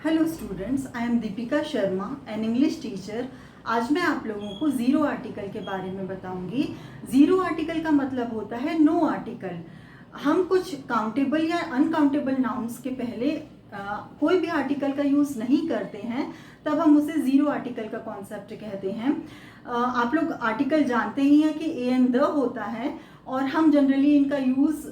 Hello students, I am Deepika Sharma, an English teacher. आज मैं आप लोगों को ज़ीरो आर्टिकल के बारे में बताऊंगी। ज़ीरो आर्टिकल का मतलब होता है नो आर्टिकल। हम कुछ काउंटेबल या अनकाउंटेबल नाउन्स के पहले कोई भी आर्टिकल का यूज़ नहीं करते हैं, तब हम उसे ज़ीरो आर्टिकल का कॉन्सेप्ट कहते हैं। आप लोग आर्टिकल जानते ही हैं कि ए एंड द होता है, और हम जनरली इनका यूज़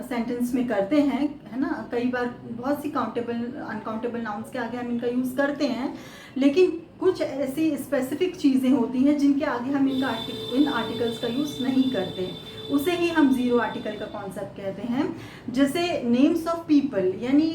सेंटेंस में करते हैं, है ना। कई बार बहुत सी काउंटेबल अनकाउंटेबल नाउन्स के आगे हम इनका यूज़ करते हैं, लेकिन कुछ ऐसी स्पेसिफिक चीज़ें होती हैं जिनके आगे हम इन आर्टिकल्स का यूज़ नहीं करते। उसे ही हम ज़ीरो आर्टिकल का कॉन्सेप्ट कहते हैं। जैसे नेम्स ऑफ पीपल, यानी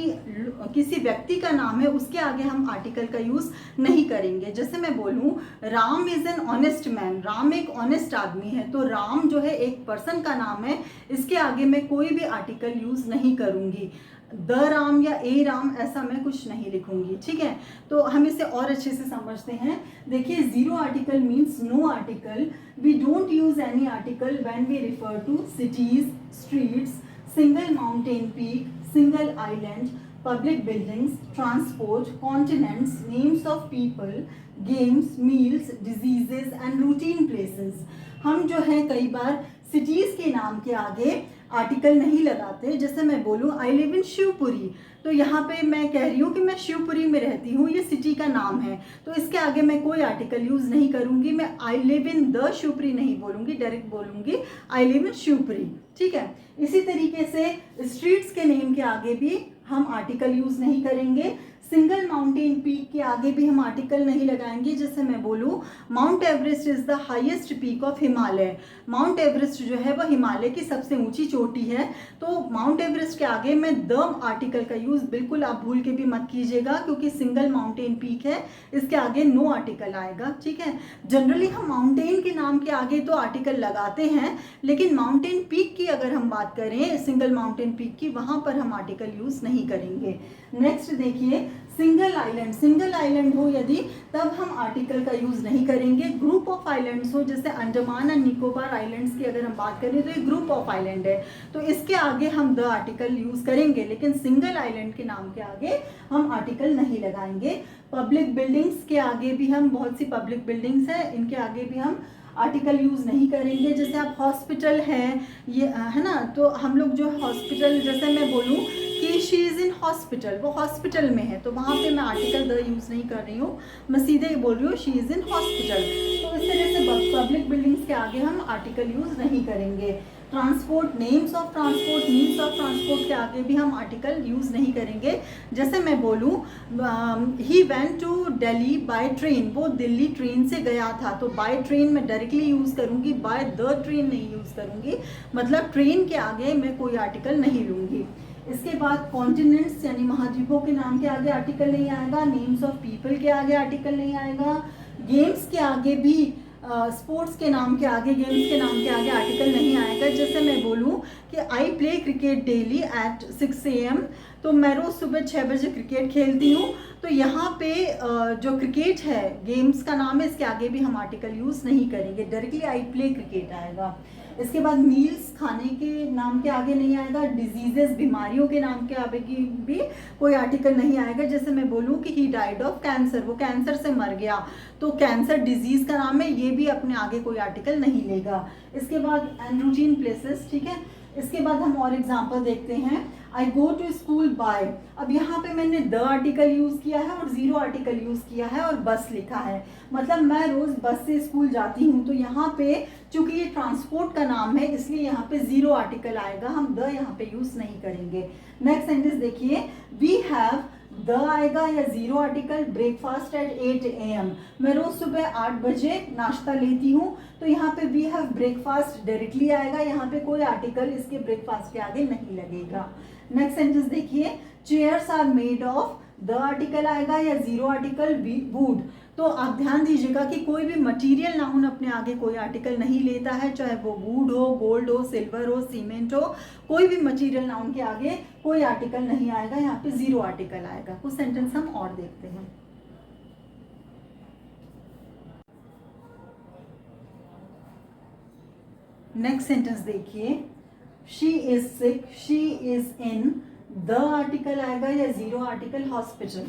किसी व्यक्ति का नाम है, उसके आगे हम आर्टिकल का यूज़ नहीं करेंगे। जैसे मैं बोलूँ Ram is an honest man, Ram एक ऑनेस्ट आदमी है, तो राम जो है एक पर्सन का नाम है, इसके आगे मैं कोई भी आर्टिकल यूज़ नहीं करूँगी। द राम या ए राम ऐसा मैं कुछ नहीं लिखूंगी, ठीक है। तो हम इसे और अच्छे से समझते हैं। देखिए, zero article means no article. We don't use any article when we refer to cities, streets, single mountain peak, single island, public buildings, transport, continents, names of people, games, meals, diseases and routine places. हम जो है कई बार cities के नाम के आगे article नहीं लगाते। जैसे मैं बोलूँ आई लिव इन शिवपुरी, तो यहाँ पे मैं कह रही हूँ कि मैं शिवपुरी में रहती हूँ, ये सिटी का नाम है, तो इसके आगे मैं कोई आर्टिकल यूज़ नहीं करूँगी। मैं I live in the Shivpuri नहीं बोलूँगी, डायरेक्ट बोलूँगी आई लिव इन शिवपुरी, ठीक है। इसी तरीके से स्ट्रीट्स के नेम के आगे भी हम आर्टिकल यूज़ नहीं करेंगे। सिंगल माउंटेन पीक के आगे भी हम आर्टिकल नहीं लगाएंगे। जैसे मैं बोलूँ mount Everest is the highest peak of Himalaya, mount Everest जो है वह हिमालय की सबसे ऊंची चोटी है, तो माउंट एवरेस्ट के आगे मैं द आर्टिकल का यूज़ बिल्कुल आप भूल के भी मत कीजिएगा, क्योंकि सिंगल माउंटेन पीक है, इसके आगे नो आर्टिकल आएगा, ठीक है। जनरली हम माउंटेन के नाम के आगे तो आर्टिकल लगाते हैं, लेकिन माउंटेन पीक की अगर हम बात करें, सिंगल माउंटेन पीक की, वहाँ पर हम आर्टिकल यूज़ नहीं करेंगे। नेक्स्ट देखिए, सिंगल आइलैंड, सिंगल आइलैंड हो यदि, तब हम आर्टिकल का यूज़ नहीं करेंगे। ग्रुप ऑफ आइलैंड्स हो, जैसे अंडमान एंड निकोबार आइलैंड्स की अगर हम बात करें तो ये ग्रुप ऑफ आइलैंड है, तो इसके आगे हम द आर्टिकल यूज़ करेंगे, लेकिन सिंगल आइलैंड के नाम के आगे हम आर्टिकल नहीं लगाएंगे। पब्लिक बिल्डिंग्स के आगे भी हम, बहुत सी पब्लिक बिल्डिंग्स हैं, इनके आगे भी हम आर्टिकल यूज़ नहीं करेंगे। जैसे आप हॉस्पिटल है, ये है ना, तो हम लोग जो हॉस्पिटल, जैसे मैं बोलूँ कि शी इज़ इन हॉस्पिटल, वो हॉस्पिटल में है, तो वहाँ पे मैं आर्टिकल द यूज़ नहीं कर रही हूँ, मैं सीधे ही बोल रही हूँ शी इज़ इन हॉस्पिटल। तो इस तरह से पब्लिक बिल्डिंग्स के आगे हम आर्टिकल यूज़ नहीं करेंगे। Transport, names of transport, means of transport के आगे भी हम आर्टिकल यूज़ नहीं करेंगे। जैसे मैं बोलूँ he went to Delhi by train, वो दिल्ली ट्रेन से गया था, तो बाय ट्रेन मैं डायरेक्टली यूज़ करूँगी, बाय द ट्रेन नहीं यूज़ करूँगी, मतलब ट्रेन के आगे मैं कोई आर्टिकल नहीं लूँगी। इसके बाद कॉन्टिनेंट्स यानी महाद्वीपों के नाम के आगे आर्टिकल नहीं आएगा। नेम्स ऑफ पीपल के आगे आर्टिकल नहीं आएगा। गेम्स के आगे भी, स्पोर्ट्स के नाम के आगे, गेम्स के नाम के आगे आर्टिकल नहीं आएगा। जैसे मैं बोलूँ कि I play cricket daily at 6 AM, तो मैं रोज़ सुबह 6 बजे क्रिकेट खेलती हूँ, तो यहाँ पे जो क्रिकेट है गेम्स का नाम है, इसके आगे भी हम आर्टिकल यूज़ नहीं करेंगे, डायरेक्टली आई प्ले क्रिकेट आएगा। इसके बाद मील्स, खाने के नाम के आगे नहीं आएगा। डिजीजेस, बीमारियों के नाम के आगे की भी कोई आर्टिकल नहीं आएगा। जैसे मैं बोलूँ कि ही डाइड ऑफ कैंसर, वो कैंसर से मर गया, तो कैंसर डिजीज का नाम है, ये भी अपने आगे कोई आर्टिकल नहीं लेगा। इसके बाद एंड रूटीन प्लेसेस, ठीक है। इसके बाद हम और एग्जाम्पल देखते हैं। आई गो टू स्कूल बाय, अब यहाँ पे मैंने द आर्टिकल यूज़ किया है और ज़ीरो आर्टिकल यूज़ किया है और बस लिखा है, मतलब मैं रोज़ बस से स्कूल जाती हूँ, तो यहाँ पे चूंकि ये ट्रांसपोर्ट का नाम है, इसलिए यहाँ पे ज़ीरो आर्टिकल आएगा, हम द यहाँ पे यूज़ नहीं करेंगे। नेक्स्ट सेंटेंस देखिए, वी हैव, द आएगा या zero article, breakfast at 8 AM, मैं रोज़ सुबह 8 बजे नाश्ता लेती हूँ, तो यहाँ पे वी हैव ब्रेकफास्ट डायरेक्टली आएगा, यहाँ पे कोई आर्टिकल इसके ब्रेकफास्ट के आगे नहीं लगेगा। नेक्स्ट सेंटेंस देखिए, chairs are made of, the article आएगा या ज़ीरो आर्टिकल वुड। तो आप ध्यान दीजिएगा कि कोई भी मटेरियल नाउन अपने आगे कोई आर्टिकल नहीं लेता है, चाहे वो वुड हो, गोल्ड हो, सिल्वर हो, सीमेंट हो, कोई भी मटेरियल नाउन के आगे कोई आर्टिकल नहीं आएगा, यहाँ पे ज़ीरो आर्टिकल आएगा। कुछ सेंटेंस हम और देखते हैं। नेक्स्ट सेंटेंस देखिए, she is sick, she is in the article आएगा या जीरो आर्टिकल हॉस्पिटल।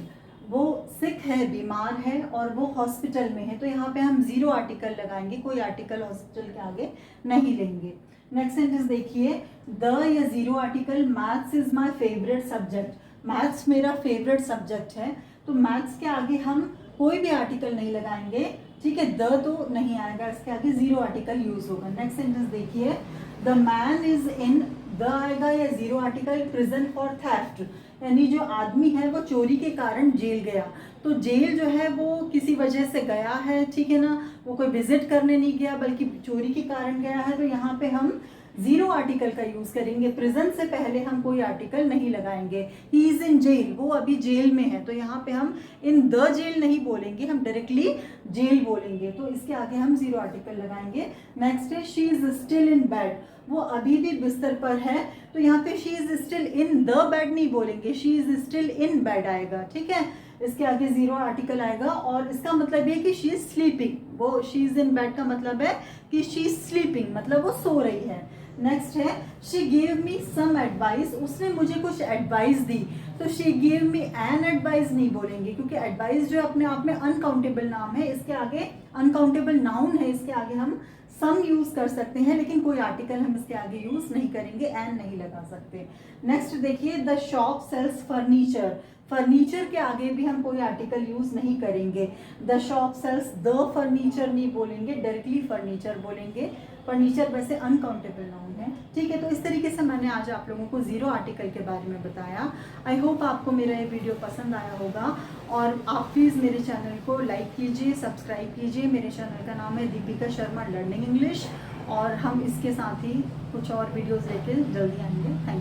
वो सिक है, बीमार है और वो हॉस्पिटल में है, तो यहाँ पे हम जीरो आर्टिकल लगाएंगे, कोई आर्टिकल हॉस्पिटल के आगे नहीं लेंगे। नेक्स्ट सेंटेंस देखिए, द या zero article, maths is my favourite subject. Maths मेरा फेवरेट सब्जेक्ट है, तो मैथ्स के आगे हम कोई भी आर्टिकल नहीं लगाएंगे, ठीक है। द तो नहीं आएगा, इसके आगे जीरो आर्टिकल यूज होगा। नेक्स्ट सेंटेंस देखिए, the man is in, the आएगा या zero article, prison for theft, यानी जो आदमी है वो चोरी के कारण जेल गया। तो जेल जो है वो किसी वजह से गया है, ठीक है ना, वो कोई विजिट करने नहीं गया बल्कि चोरी के कारण गया है, तो यहाँ पे हम जीरो आर्टिकल का यूज करेंगे। प्रिजन से पहले हम कोई आर्टिकल नहीं लगाएंगे। ही इज इन जेल, वो अभी जेल में है, तो यहाँ पे हम इन द जेल नहीं बोलेंगे, हम डायरेक्टली जेल बोलेंगे, तो इसके आगे हम जीरो आर्टिकल लगाएंगे। नेक्स्ट है, she is still in bed, वो अभी भी बिस्तर पर है, तो यहाँ पे she is still in the bed नहीं बोलेंगे, she is still in bed आएगा, ठीक है। इसके आगे जीरो आर्टिकल आएगा और इसका मतलब ये कि शी इज स्लीपिंग, वो शी इज इन बेड का मतलब है कि शी इज स्लीपिंग, मतलब वो सो रही है। नेक्स्ट है, she give me some advice, उसने मुझे कुछ एडवाइस दी, तो she give me an advice नहीं बोलेंगे, क्योंकि एडवाइस जो अपने आप में अनकाउंटेबल नाम है, इसके आगे अनकाउंटेबल नाउन है, इसके आगे हम सम यूज कर सकते हैं, लेकिन कोई आर्टिकल हम इसके आगे यूज नहीं करेंगे, एन नहीं लगा सकते। नेक्स्ट देखिए, the shop sells furniture, furniture के आगे भी हम कोई आर्टिकल यूज नहीं करेंगे। The shop sells the furniture नहीं बोलेंगे, डायरेक्टली फर्नीचर बोलेंगे। फर्नीचर वैसे अनकाउंटेबल नाउन है, ठीक है। तो इस तरीके से मैंने आज आप लोगों को जीरो आर्टिकल के बारे में बताया। आई होप आपको मेरा ये वीडियो पसंद आया होगा, और आप प्लीज़ मेरे चैनल को लाइक कीजिए, सब्सक्राइब कीजिए। मेरे चैनल का नाम है दीपिका शर्मा लर्निंग इंग्लिश, और हम इसके साथ ही कुछ और वीडियोज़ लेके जल्दी आएंगे। Thank you.